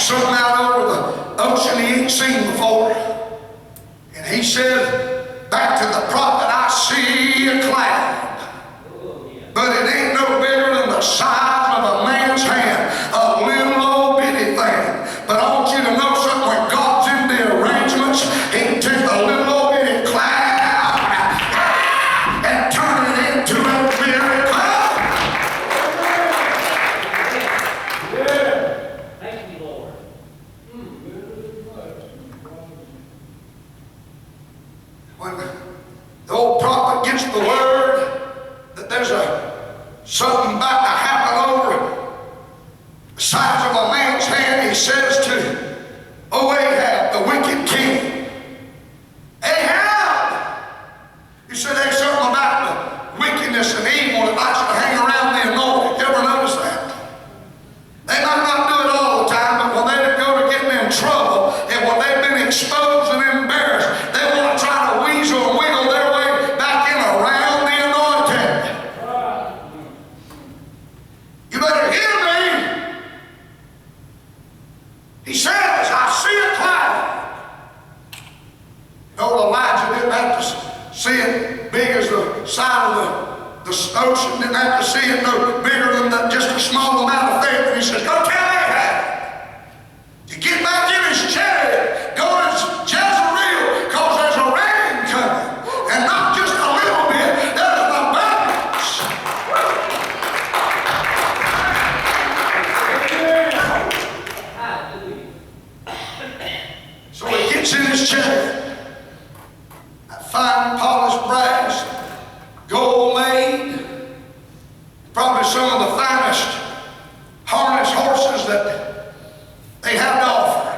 something out over the ocean he ain't seen before. And he said back to the prophet, I see a cloud, but it ain't no bigger than the size of a man's hand, a little old bitty thing. But I want you to know something, when God's in the arrangements, he can take a little old bitty cloud and turn it into a miracle. When the old prophet gets the word that there's something about to happen over the size of a man's hand, he says to Ahab, the wicked king, Ahab, he said there's something about the wickedness and evil that likes to hang around the anointed. You ever notice that? They might not do it all the time, but when they go to getting in trouble and when they've been exposed and embarrassed, they want to try to weasel and wiggle their way back in around the anointed. You better hear me. He says, I see a cloud. Old Elijah didn't have to see it big as the side of the ocean, didn't have to see it no bigger than just a small amount of faith. And he says, go tell Ahab to get back in his chariot, go to Jezreel, because there's a rain coming. And not just a little bit, there's an abundance. So he gets in his chariot, that fine polished brass, gold made, probably some of the finest harness horses that they have to offer.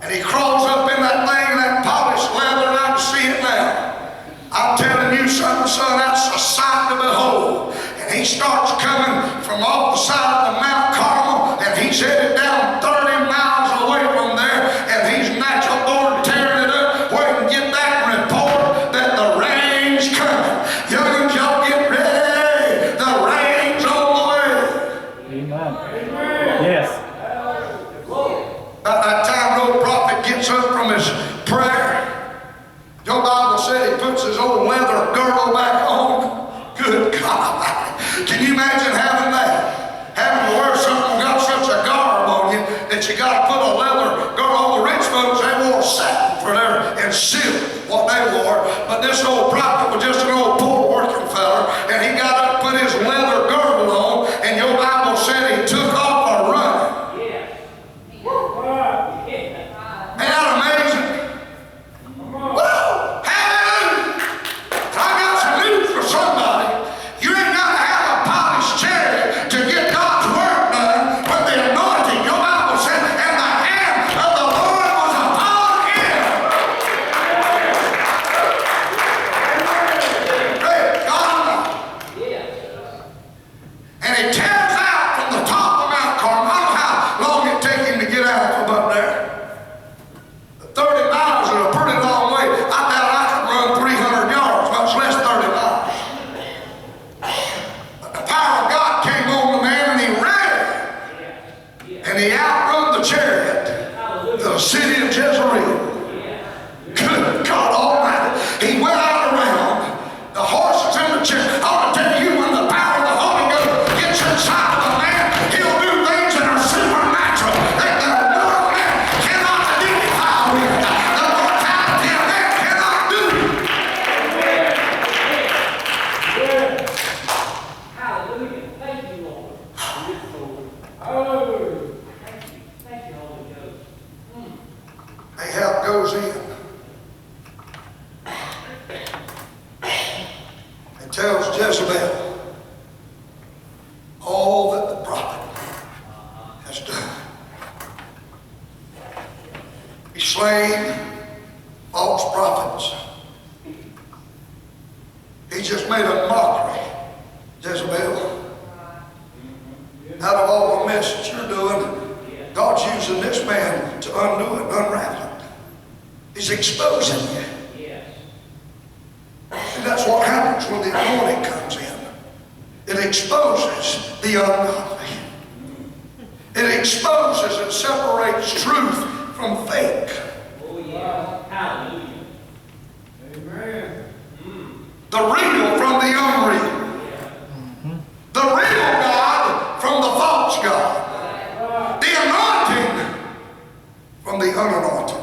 And he crawls up in that thing, that polished leather, and I can see it now. I'm telling you something, son, that's a sight to behold. And he starts coming from off the side of the Mount Carmel, and he's headed down 30 miles away from there, and he's natural born tearing it up where he can get back and report that the rain's coming. Young'uns, y'all get ready. The rain's on the way. Amen. Yes. About that time, the old prophet gets up from his prayer. Your Bible said he puts his old leather girdle back on. Good God. Can you imagine having that? Having to wear something got such a garb on you that you got to put a leather girdle. The rich folks, they wore satin for their, and silk, what they wore. But this old prophet was just an old poor working fella, and he got up and put his leather girdle on, and your Bible said he took off a running. Ain't that amazing? Woo! Hallelujah! I got some news for somebody. You ain't got to have a polished chariot to get God's work done with the anointing. Your Bible said, and the hand of the Lord was upon him. Praise God. And he tears out from the top of Mount Carmel. I don't know how long it take him to get out from up there. 30 miles is a pretty long way. I doubt I could run 300 yards, much less 30 miles. But the power of God came on the man, and he ran. And he outrun the chariot to the city of Jezreel. Good God Almighty. He went out around the horses and the chariot. I want to tell you, when the power of the Holy Ghost gets inside of a man, he'll do things that are supernatural that the mortal man cannot identify with. The mortality of man cannot do. Hallelujah. Thank you, Lord. Hallelujah. Thank you, Holy Ghost. Ahab goes in and tells Jezebel all that the prophet has done. He's slain false prophets. He just made a mockery, Jezebel. Out of all the mess that you're doing, God's using this man to undo it, unravel it. He's exposing you. And that's what happens when the anointing comes in. It exposes the ungodly. It exposes and separates truth from fake. Oh, yeah. Hallelujah. The real from the unreal. The real God from the false God. The anointing from the unanointed.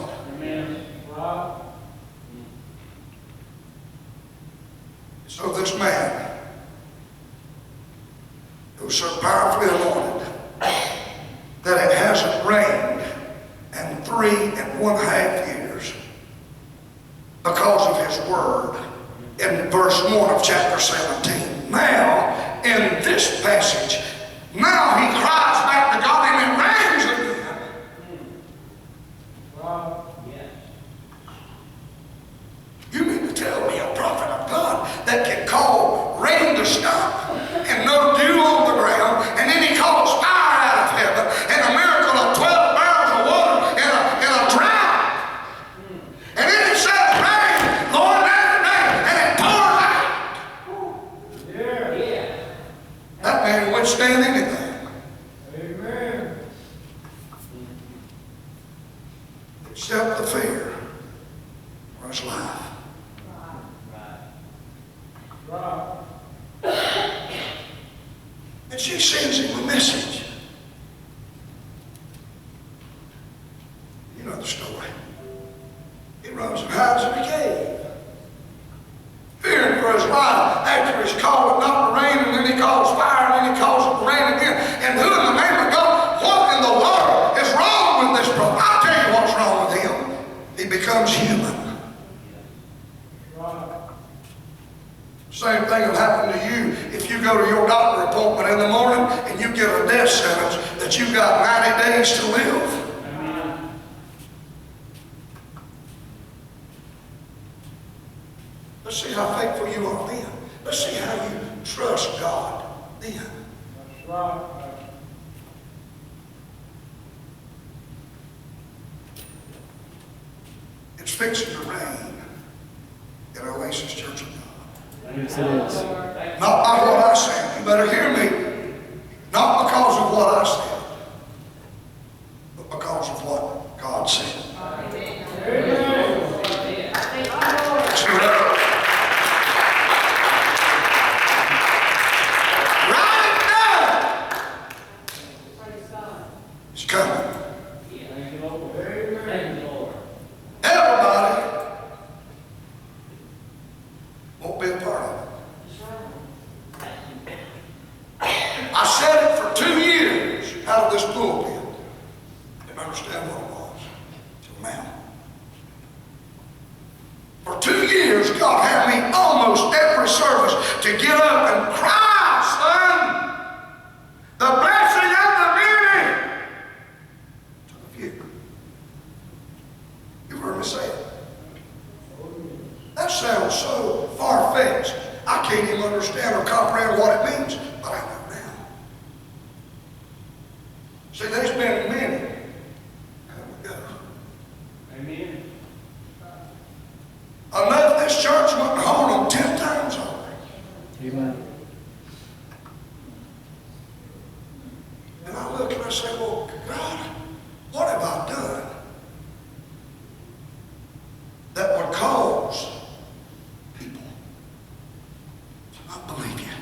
So this man, who was so powerfully anointed that it hasn't rained in 3.5 years because of his word, in verse 1 of chapter 17. Now, in this passage, now he cries back to God and it rains again. Yes. You mean to tell me a prophet of God that can call rain to stop and no dew on the ground, and then he calls fire out of heaven and a miracle of 12 barrels of water in a drought? And then it says rain, Lord, let it rain, and it pours out. Yeah. That man wouldn't stand anything. Except the fear for his life. And she sends him a message. You know the story. He runs and hides in a cave, fearing for his life. After he's called it not to rain, and then he calls fire, and then he calls it to rain again. And who in the name of God, what in the world is wrong with this prophet? I'll tell you what's wrong with him. He becomes human. Same thing will happen to you if you go to your doctor appointment in the morning and you get a death sentence that you've got 90 days to live. Let's see how faithful you are then. Let's see how you trust God then. It's fixing to rain in Oasis Church of God. Yes, it is. Not by what I said. You better hear me. Not because of what I said, but because of what God said. So, right now, it's coming. Thank you, Lord. Everybody won't be a part of it. I said it for 2 years out of this pulpit. Didn't understand what it was till now. For 2 years, God had me almost every service to get up and cry, son. The blessing of the many to the few. You've heard me say it. That sounds so far-fetched. I can't even understand or comprehend what it means, but I know now. See, there's been many come and go. Amen. Enough this church went to hold them 10 times over. Amen. And I look and I say, well, God, what have I done that would cause people to not believe you?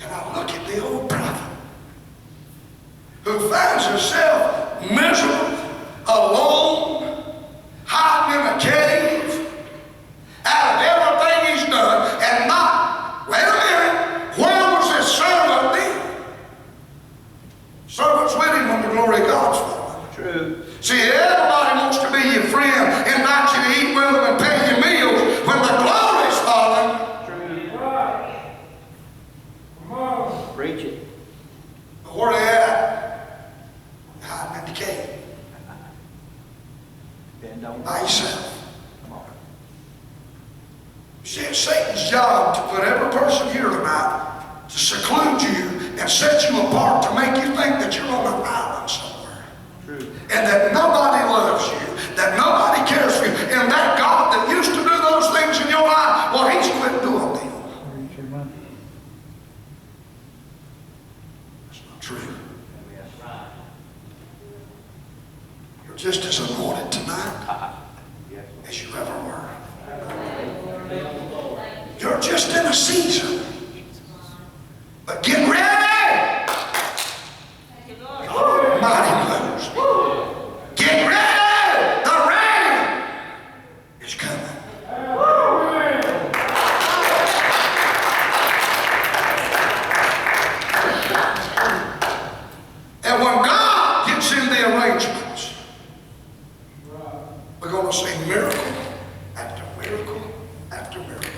And I look at the old prophet who finds himself miserable, alone, hiding in a cave, out of everything he's done, and not, wait a minute, where was his servant then? Servants with him when the glory of God's fallen. True. See, everybody wants to be your friend, invite you to eat with them and pay your meals when the glory's falling. Preach it. But where they at? Hiding in the cave. Ben, don't. By yourself. Come on. See, it's Satan's job to put every person here tonight to seclude you and set you apart to make you think that you're on an island somewhere. True. And that nobody loves you, that nobody cares for you, and that God that used to do those things in your life, well, he's quit doing them. Preach, amen. just as anointed tonight as you ever were. You're just in a season. But get ready! God Almighty knows. Get ready! The rain is coming. And when God gets in the arrangements, we're going to see miracle after miracle after miracle.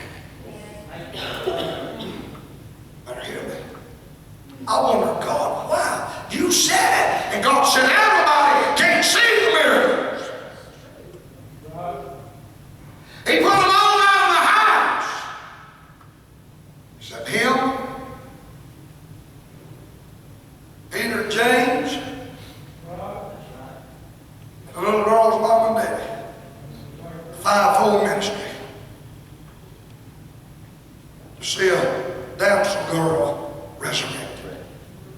Better hear me. I wonder, God, why? You said it. And God said, everybody can't see the miracles. He put them all out of the house. Except him, Peter, James, and the little girl's mom and daddy. Fivefold ministry. To see a damsel girl resurrected.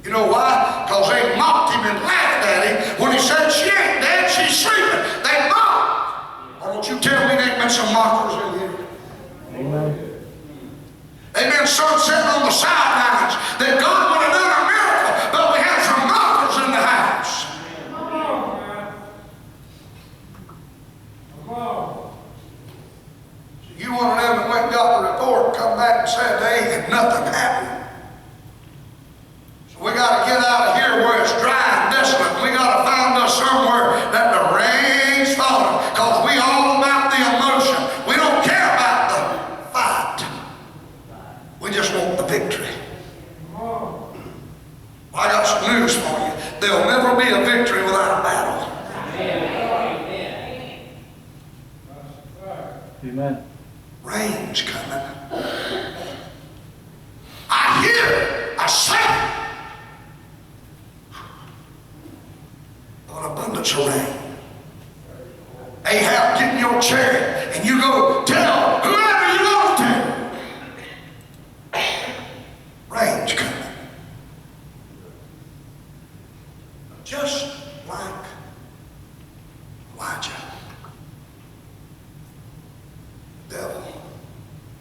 You know why? Because they mocked him and laughed at him when he said, she ain't dead, she's sleeping. They mocked. Or don't you tell me there ain't been some mockers in here? Amen. They've been some sitting on the sidelines that God would have done a miracle, but we had some mockers in the house. So you one of them that went and got the report and come back and said they ain't nothing happened. So we got to get out of here where it's dry and desolate. We got to find us somewhere that the rain's falling, because we all about the emotion. We don't care about the fight. We just want the victory. Well, I got some news for you. There'll never be a victory without a battle. Amen. Rain's coming. I hear a sound of an abundance of rain. Ahab, get in your chariot and you go tell whoever you want to. Rain's coming. Just like Elijah. The devil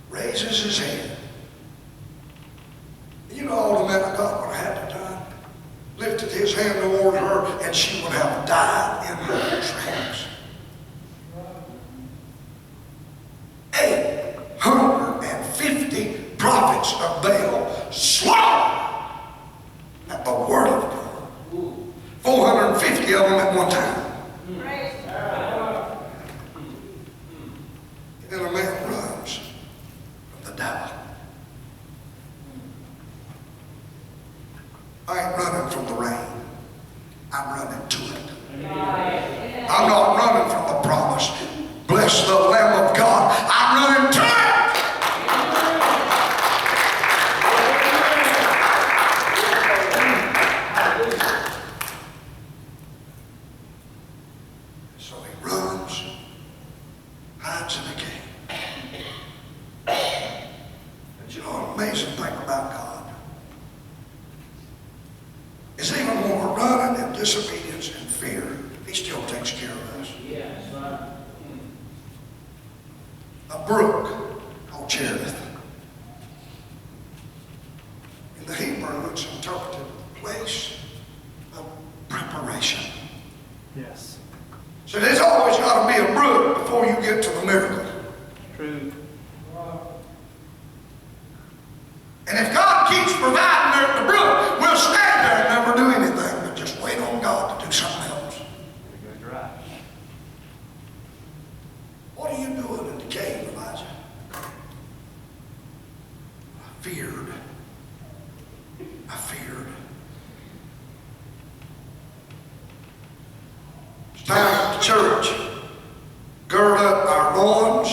raises his head. You know all the men of God would have had to die. Lifted his hand toward her and she would have died in her tracks. 850 prophets of Baal slaughtered at the word of God. 450 of them at one time. And then a man runs from the devil. I ain't running from the rain. I'm running to it. I'm not running from the promise. Bless the Lamb of God. I'm running to it. So he runs, hides in the cave. And you know an amazing thing about God is even when we're running in disobedience and fear, he still takes care of us. A brook called Cherith. In the Hebrew, it's interpreted place of preparation. Yes. So there's always got to be a brook before you get to the miracle. True. And if God keeps providing there at the brook, we'll stand there and never do anything but just wait on God to do something else. That's right. What are you doing in the cave, Elijah? I feared. It's time at the church. Gird up our loins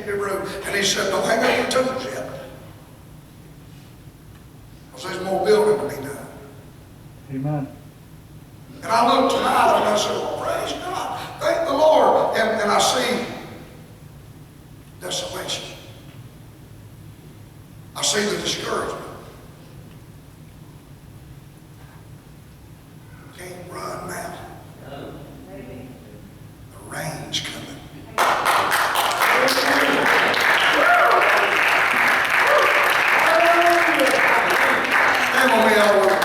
empty room. And he said, don't hang up your tools yet. Because there's more building to be done. Amen. And I looked tonight and I said, well, praise God. Thank the Lord. And I see desolation. I see the discouragement. Can't run now. The rain's coming. Stand with me all over.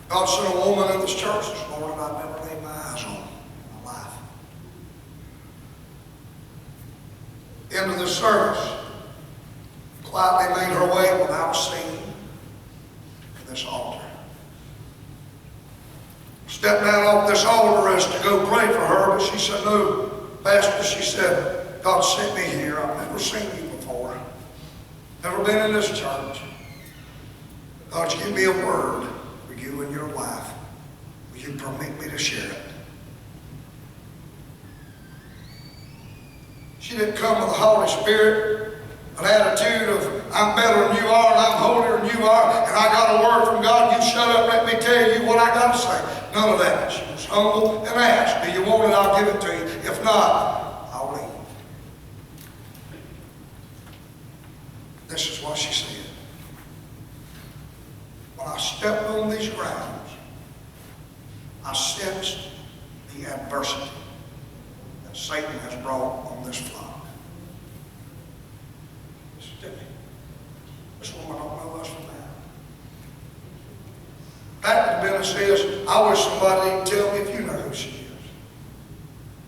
God sent a woman in this church this morning I've never laid my eyes on in my life. Into this service, quietly made her way without seeing to this altar. Stepped down off this altar as to go pray for her, but she said, no, Pastor, she said, God sent me here. I've never seen you before. Never been in this church. God's given me a word for you and your life. Will you permit me to share it? She didn't come with the Holy Spirit, an attitude of, I'm better than you are, and I'm holier than you are, and I got a word from God, you shut up, let me tell you what I got to say. None of that. She was humble and asked, do you want it? I'll give it to you. If not, I'll leave. This is what she said. When I stepped on these grounds, I sensed the adversity that Satan has brought on this flock. Listen to me. This woman don't know us from that. Fact of the business is, I wish somebody would tell me if you know who she is.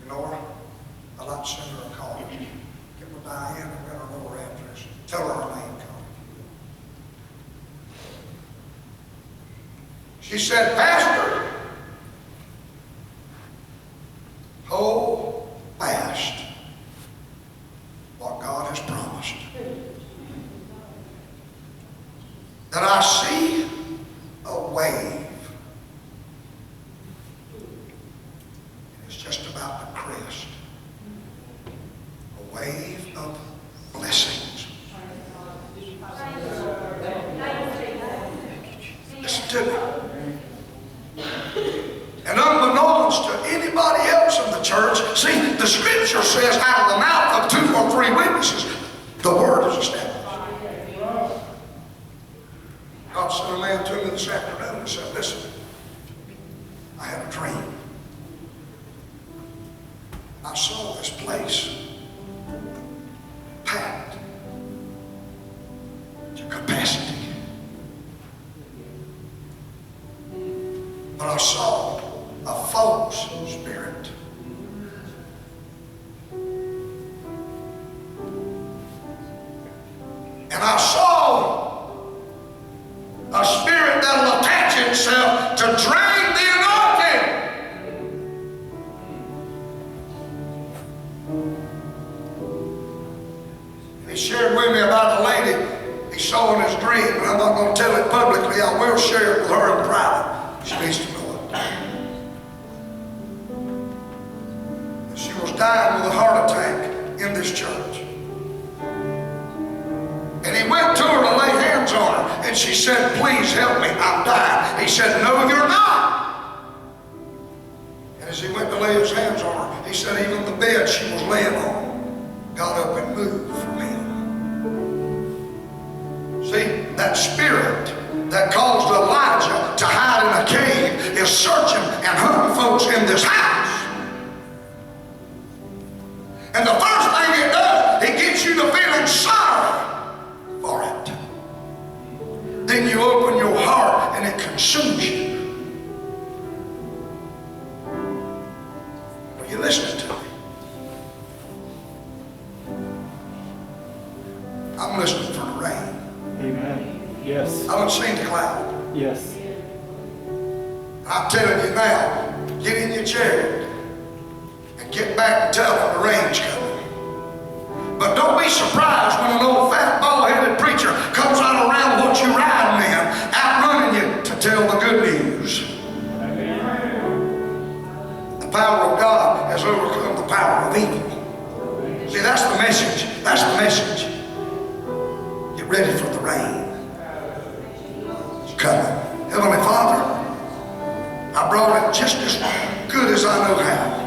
You know her? I'd like to send her a call. Get with Diane and let her know her address. Tell her her name. She said, Pastor, hold fast what God has promised. That I see a wave. It's just about to crest. A wave of blessings. Listen to me. And unbeknownst to anybody else in the church, see, the scripture says out of the mouth of 2 or 3 witnesses, the word is established. God sent a man to me this afternoon and said, listen, I had a dream. I saw this place packed to capacity. But I saw a false spirit. And I saw a spirit that will attach itself to drain the anointing. And he shared with me about a lady he saw in his dream, and I'm not going to tell it publicly. I will share it with her in private. She needs to know it. She was dying with a heart attack in this church. And he went to her to lay hands on her. And she said, please help me, I'm dying. He said, no, you're not. And as he went to lay his hands on her, he said, even the bed she was laying on got up and moved from him. See, that spirit that caused Elijah to hide in a cave is searching and hunting folks in this house. And the first thing it does, it gets you to feeling sorry for it. Then you open your heart and it consumes you. Are you listening to me? I'm listening for the rain. Amen. Yes. I haven't seen the cloud. Yes. I'm telling you now, share it and get back and tell them the rain's coming. But don't be surprised when an old fat bald-headed preacher comes out around what you riding in, outrunning you to tell the good news. The power of God has overcome the power of evil. See, that's the message. That's the message. Get ready for the rain. It's coming. Heavenly Father, I brought it just as good as I know how.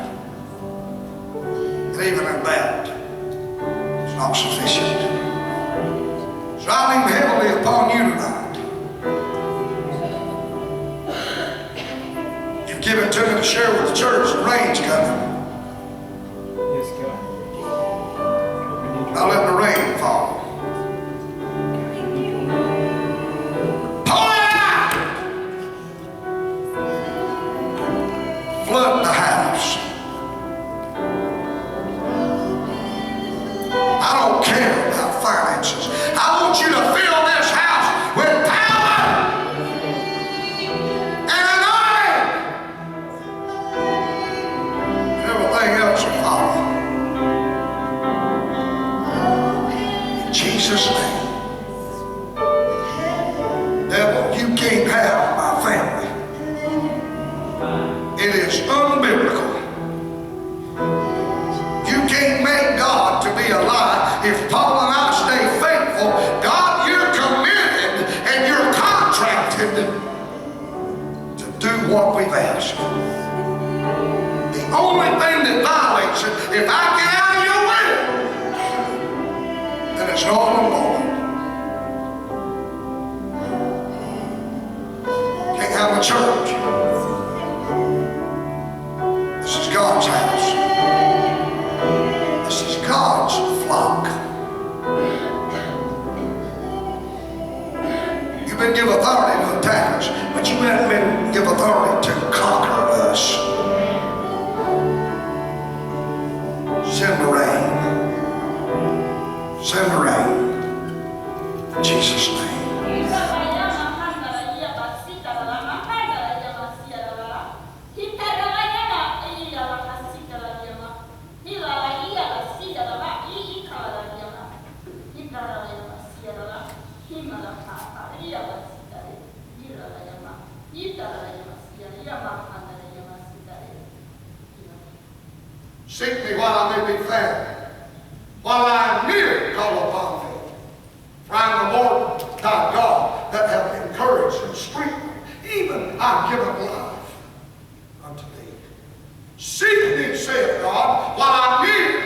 And even at that, it's not sufficient. So I lean heavily upon you tonight. You've given to me to share with the church. The rain's coming. Yes, God. Now let the rain fall. Pour it out! Flood the house. I don't care about finances. I want you to fill this house with power and anointing. And everything else will follow. In Jesus' name. Devil, you can't have my family. It is unbiblical. You can't make God to be a lie. If Paul and I stay faithful, God, you're committed and you're contracted to do what we've asked. The only thing that violates it, if I get out of your will, then it's null and void. Can't have a church. This is God's house. This is God's flock. You've been given authority to attack us, but you haven't been given authority to conquer us. Send the rain. Send the rain. In Jesus' name. Seek me while I may be found, while I am near, call upon me. For I am the Lord thy God that hath encouraged and strengthened, even I have given life unto thee. Seek me, saith God, while I am near.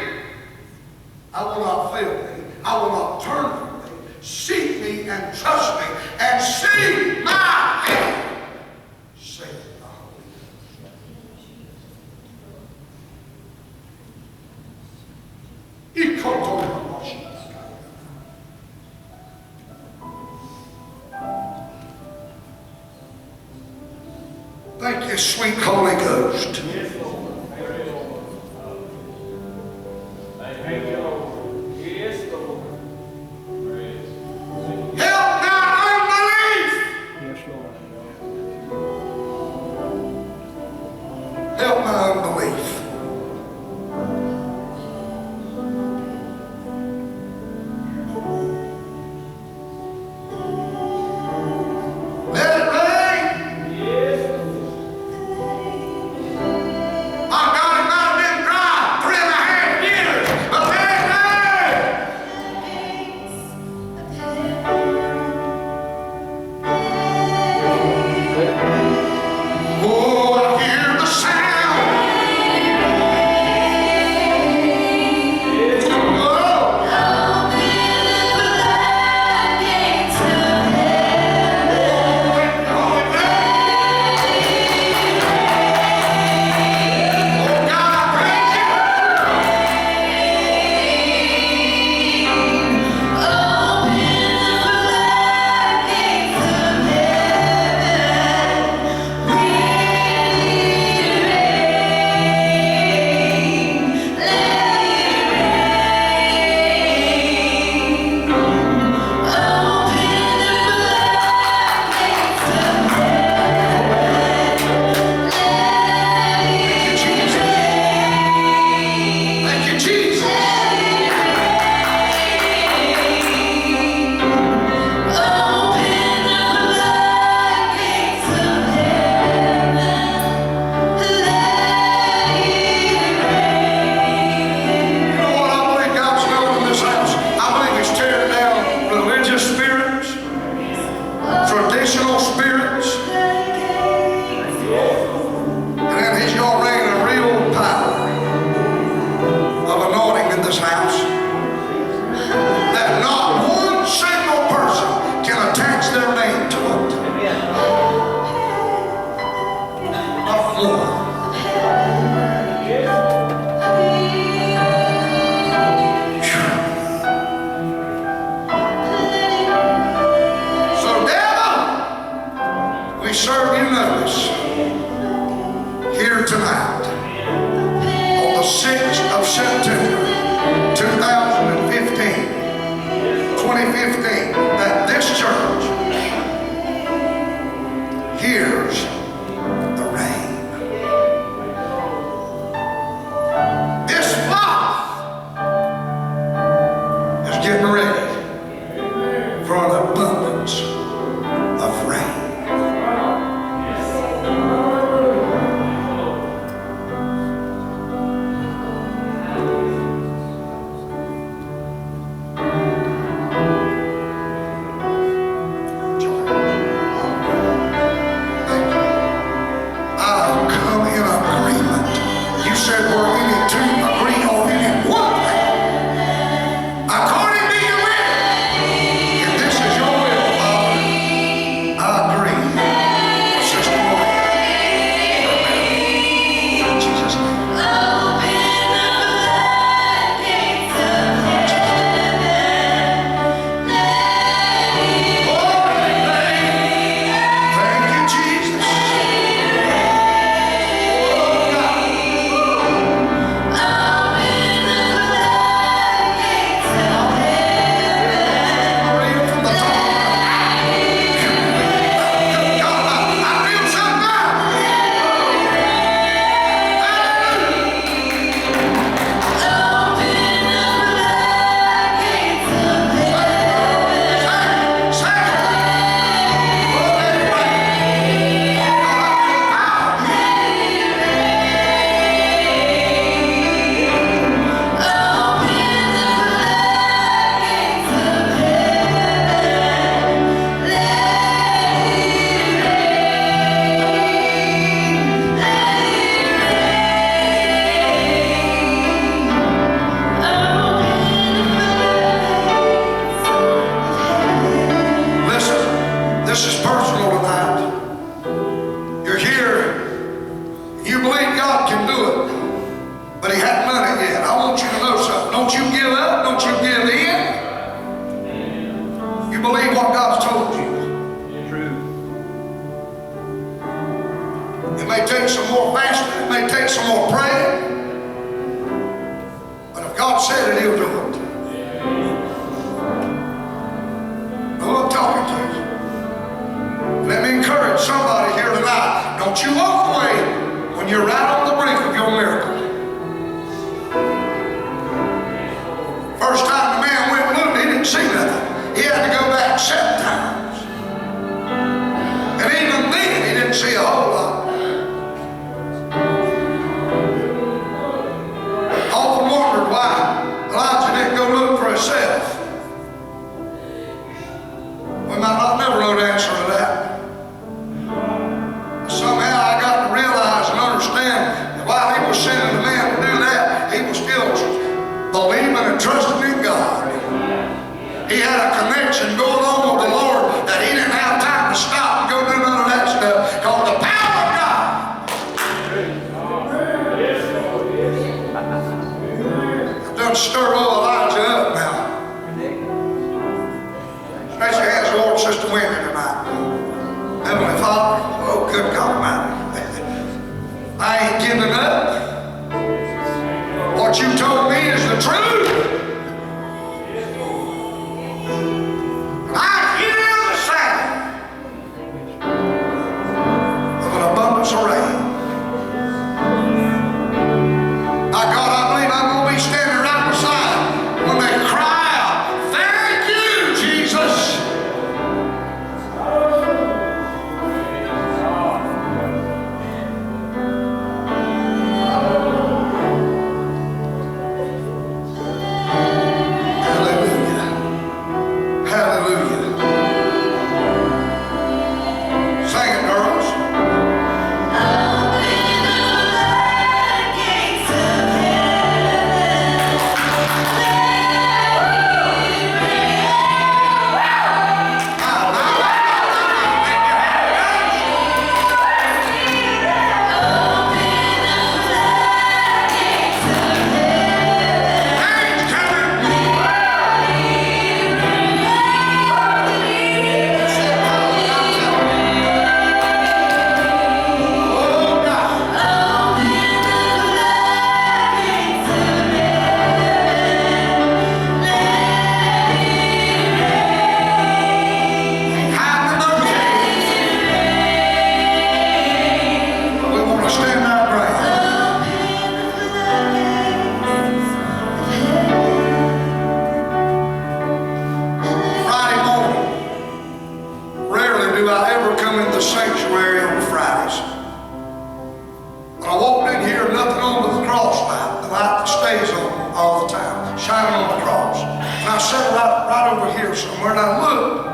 I will not fail thee, I will not turn from thee. Seek me and trust me, and see my hand, saith the Holy Ghost. Thank you, sweet Holy Ghost. Thank you, Lord. Yes, Lord. Help my unbelief. Yes, Lord. Help my unbelief. Let it rain. Yes. My God, it might have been dry 3.5 years, but let it rain. Oh, I hear the sound serve you notice here tonight on the 6th of September 2015 that this church hears the rain. This flock is getting ready for an abundance of rain. I've come in agreement. You said we're in it to agree on any one thing. According to your will. If this is your will, Father, I agree. Sister Maureen. In Jesus' name. Thank you, Jesus. Maria from the top. God, I feel something now. Listen, this is personal tonight. You're here. You believe God can do it, but He hadn't done it yet. I want you to know something. Don't you give up. Don't you give in. You believe what God's told you. True. It may take some more fasting. It may take some more praying. But if God said it, He'll do it. Who I'm talking to. Let me encourage somebody here tonight. Don't you walk away when you're right on the brink of your miracle. First time the man went and looked, he didn't see nothing. He had to go back 7 times. And even then, he didn't see a whole lot. Often wondered why Elijah didn't go look for himself. We might not never know the answer to that. Somehow I got to realize and understand that while he was sending the man to do that, he was still believing and trusting in God. He had a connection going on with the Lord that he didn't have time to stop and go do none of that stuff. Because the power of God. Done stir old Elijah up now. Stretch your hands, Lord, Sister Wendy tonight. Heavenly Father, oh, good God Almighty. I ain't giving up. What you told me is the truth. I hear the sound of an abundance of rain. God, I believe I'm going to be standing right beside when they cry out, thank you, Jesus. sat right over here somewhere, and I looked.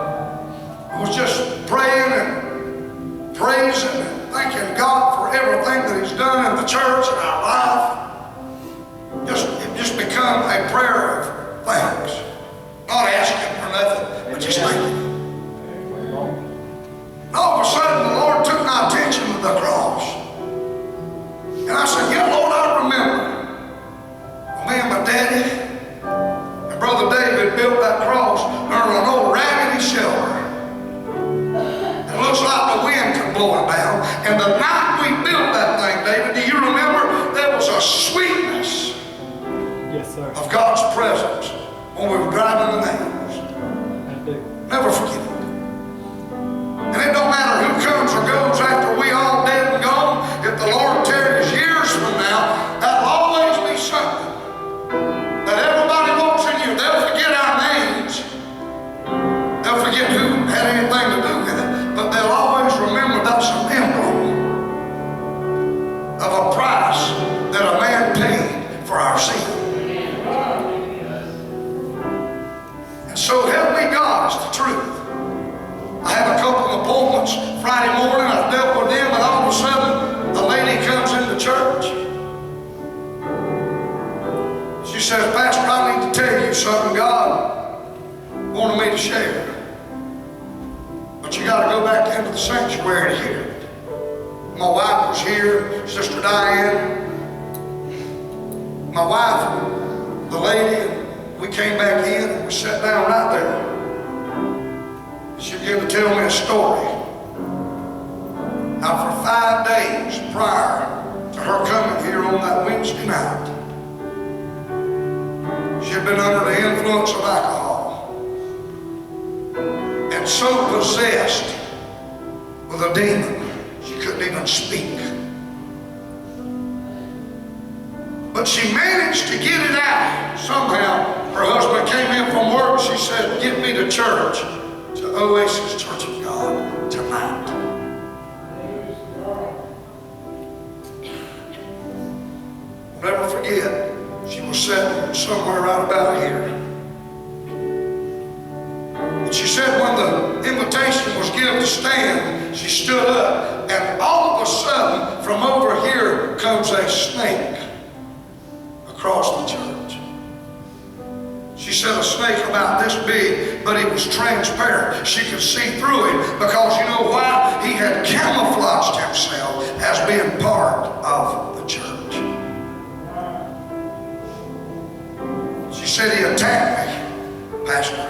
I was just praying and praising and thanking God for everything that He's done in the church and our life. It just become a prayer of thanks. Not asking for nothing, but just thanking. And all of a sudden, the Lord took my attention to the cross. And I said, yeah, Lord, I remember. Me and my daddy and Brother David built that cross under an old raggedy shelter. It looks like the wind could blow it down. And the night we built that thing, David, do you remember? There was a sweetness Yes, sir. of God's presence when we were driving the nails. I do. Never forget it. And it don't matter who comes or goes after we all dead and gone. If the Lord tarries years from now, that'll always be something that everybody walks in you. They'll forget our names. They'll forget who had anything to do with it. But they'll always remember that's an emblem of a price that a man paid for our sin. And so help me God is the truth. I have a couple of appointments Friday morning. I dealt with them, and all of a sudden a lady comes into church. She says, Pastor, I need to tell you something God wanted me to share. But you got to go back into the sanctuary to hear it. My wife was here, Sister Diane. My wife, the lady, and we came back in and we sat down right there. She began to tell me a story. How for 5 days prior to her coming here on that Wednesday night, she had been under the influence of alcohol and so possessed with a demon she couldn't even speak. But she managed to get it out. Somehow her husband came in from work. She said, get me to church, to Oasis Church of God tonight. I'll never forget. She was sitting somewhere right about here. And she said when the invitation was given to stand, she stood up, and all of a sudden, from over here comes a snake across the church. She said a snake about this big, but it was transparent. She could see through it because you know why? He had camouflaged himself as being part of the church. She said he attacked me, Pastor,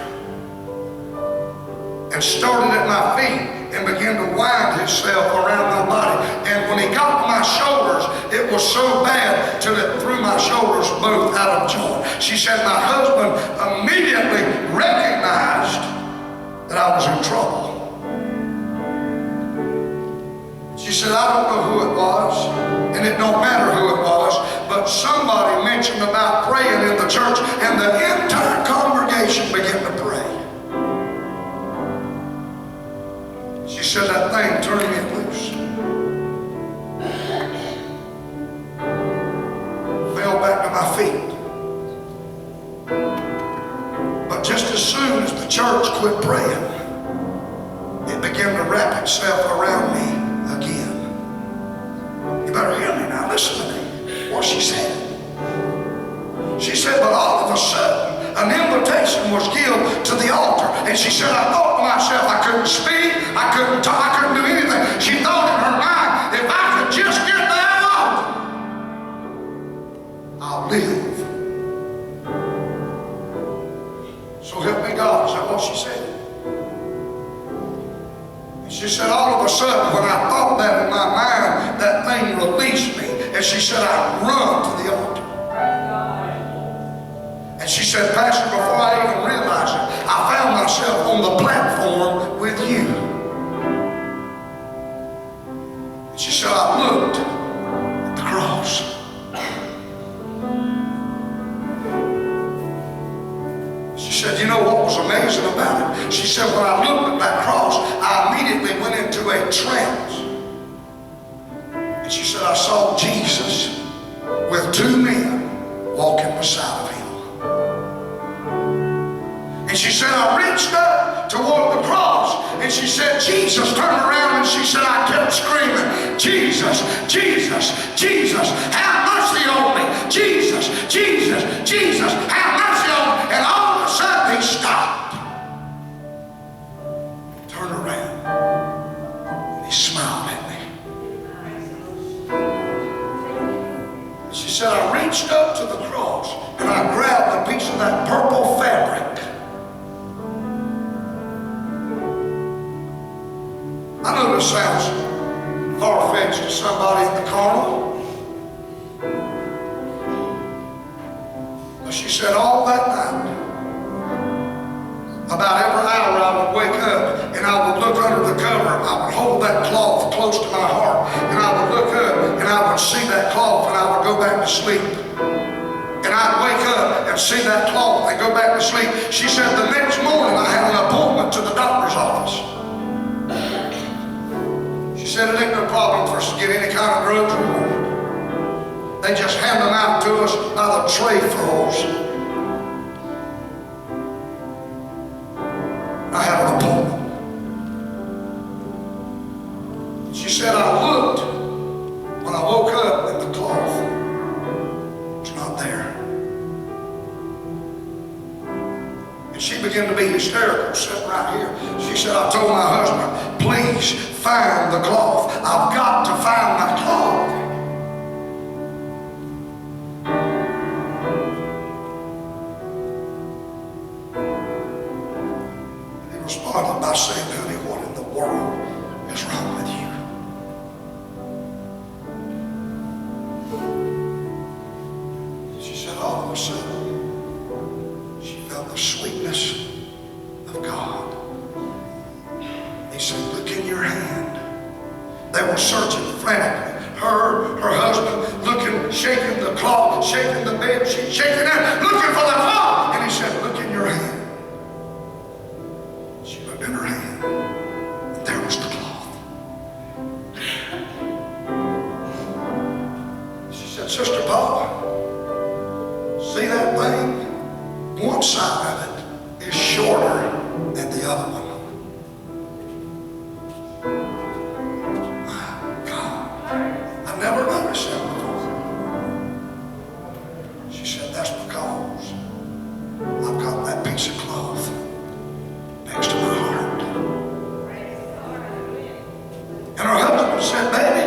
and started at my feet and began to wind himself around my body. And when he got to my shoulders, it was so bad till it threw my shoulders both out of joint. She said my husband immediately recognized that I was in trouble. She said, I don't know who it was, and it don't matter who it was, but somebody mentioned about praying in the church, and the entire congregation began to pray. She said that thing turned me loose. Fell back to my feet. But just as soon as the church quit praying, it began to wrap itself around me again. You better hear me now. Listen to me. What she said. She said, but all of a sudden, an invitation was given to the altar. And she said, I thought to myself, I couldn't speak, I couldn't talk, I couldn't do anything. She thought in her mind, if I could just get that altar, I'll live. So help me God. Is that what she said? And she said, all of a sudden, when I thought that in my mind, that thing released me. And she said, I run to the altar. And she said, Pastor, before I even realized it, I found myself on the platform with you. And she said, I looked at the cross. She said, you know what was amazing about it? She said, when I looked at that cross, I immediately went into a trance. And she said, I saw Jesus with two men walking beside of him. she said, I reached up toward the cross, and she said, Jesus turned around, and she said, I kept screaming, Jesus, Jesus, Jesus, have mercy on me. Jesus, Jesus, Jesus, have mercy on me. And all of a sudden he stopped, turned around, and he smiled at me. And she said, I reached up to the cross, and I grabbed a piece of that purple fabric. I know this sounds far-fetched to somebody in the carnal, but she said all that night, about every hour I would wake up and I would look under the cover. I would hold that cloth close to my heart, and I would look up and I would see that cloth, and I would go back to sleep. And I'd wake up and see that cloth and go back to sleep. She said the next morning I had an appointment to the doctor's office. She said it ain't no problem for us to get any kind of drugs we want. They just hand them out to us by the trayfuls. I had an appointment. She said I looked when I woke up and the cloth was not there. And she began to be hysterical, sitting right here. She said, I told my husband, please find the cloth. I've got to find my cloth. He responded by saying, honey, what in the world is wrong with you? She said, all of a sudden, she felt the sweetness of God. He said, look in your hand. They were searching frantically. Her husband, looking, shaking the cloth, shaking the bed sheet, shaking it, looking for the cloth. And he said, look in your hand. She looked in her hand, and there was the cloth. She said, Sister Paula, see that thing? One side of it is shorter than the other one. My God, I never noticed that before. She said, that's because I've got that piece of cloth next to my heart. And her husband said, baby,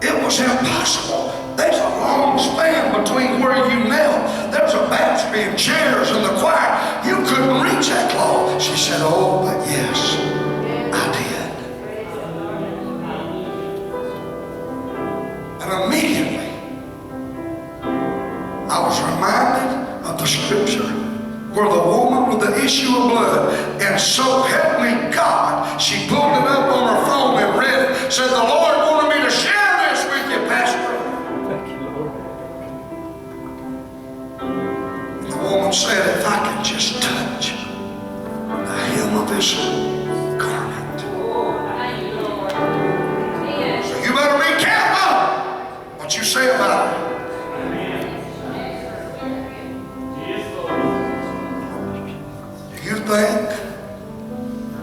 it was impossible. There's a long span between where you knelt. There's a baptistry and chairs in the choir. You couldn't reach that cloth. She said, oh, but yes, I did. And immediately, I was reminded of the scripture where the woman with the issue of blood, and so help me God, she pulled it up on her phone and read it, said, the Lord wanted me to share this with you, Pastor. The woman said, if I can just touch the hem of his garment. So you better be careful what you say about it. Do you think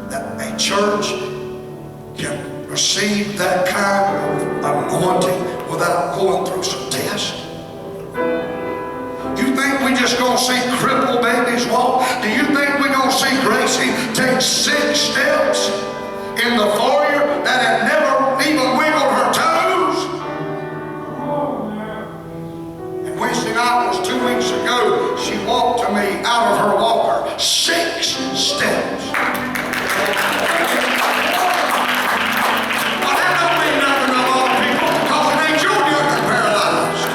that a church can receive that kind of anointing without going through some tests? You think we just gonna see crippled babies walk? Do you think we're gonna see Gracie take 6 steps in the foyer that had never even wiggled her toes? And Wednesday night was 2 weeks ago. She walked to me out of her walker 6 steps. Well, that don't mean nothing to a lot of people, because it ain't your doing that paralyzed.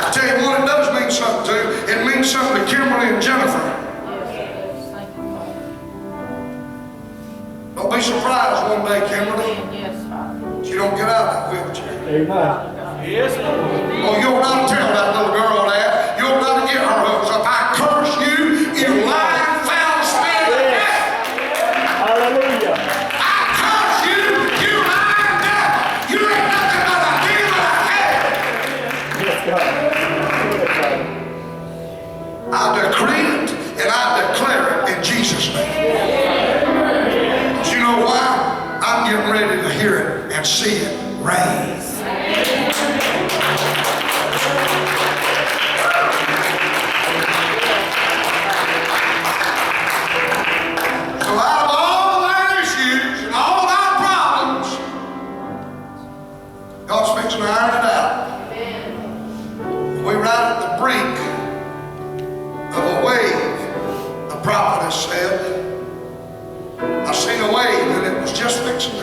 I tell you what it does mean something to. It means something to Kimberly and Jennifer. Don't be surprised one day, Kimberly, that you don't get out of that wheelchair. Amen. Yes, Lord. Oh, you ought not tell that little girl that. You ought not get her hopes up. I curse you, you lying, foul spirit. Hallelujah. I curse you, you lying devil. You ain't nothing but a demon of hell. Yes, God. I decree it and I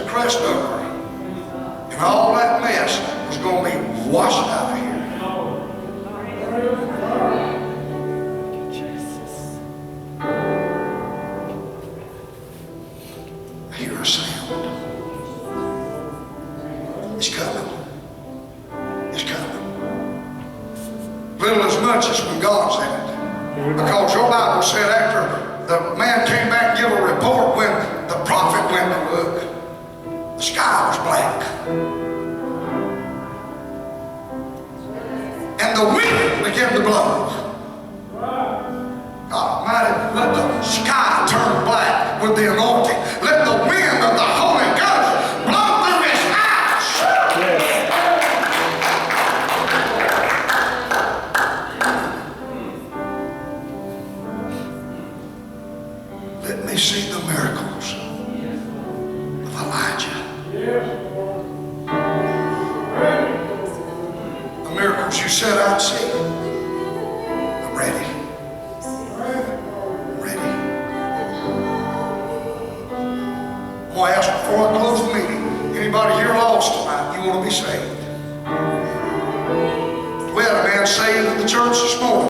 crest over. And all that mess was going to be washed out of here. I hear a sound. It's coming. It's coming. Little as much as when God's in it. Because your Bible said after the man came back and gave a report, when the prophet went to look, the sky was black. And the wind began to blow. God Almighty, let the sky turn black with the anointing. Let the wind of the Holy Ghost blow through his house. Let me see the miracles of Elijah. The miracles you said I'd see. I'm ready. Ready. I'm going to ask before I close the meeting, anybody here lost tonight, you want to be saved? We had a man saved in the church this morning.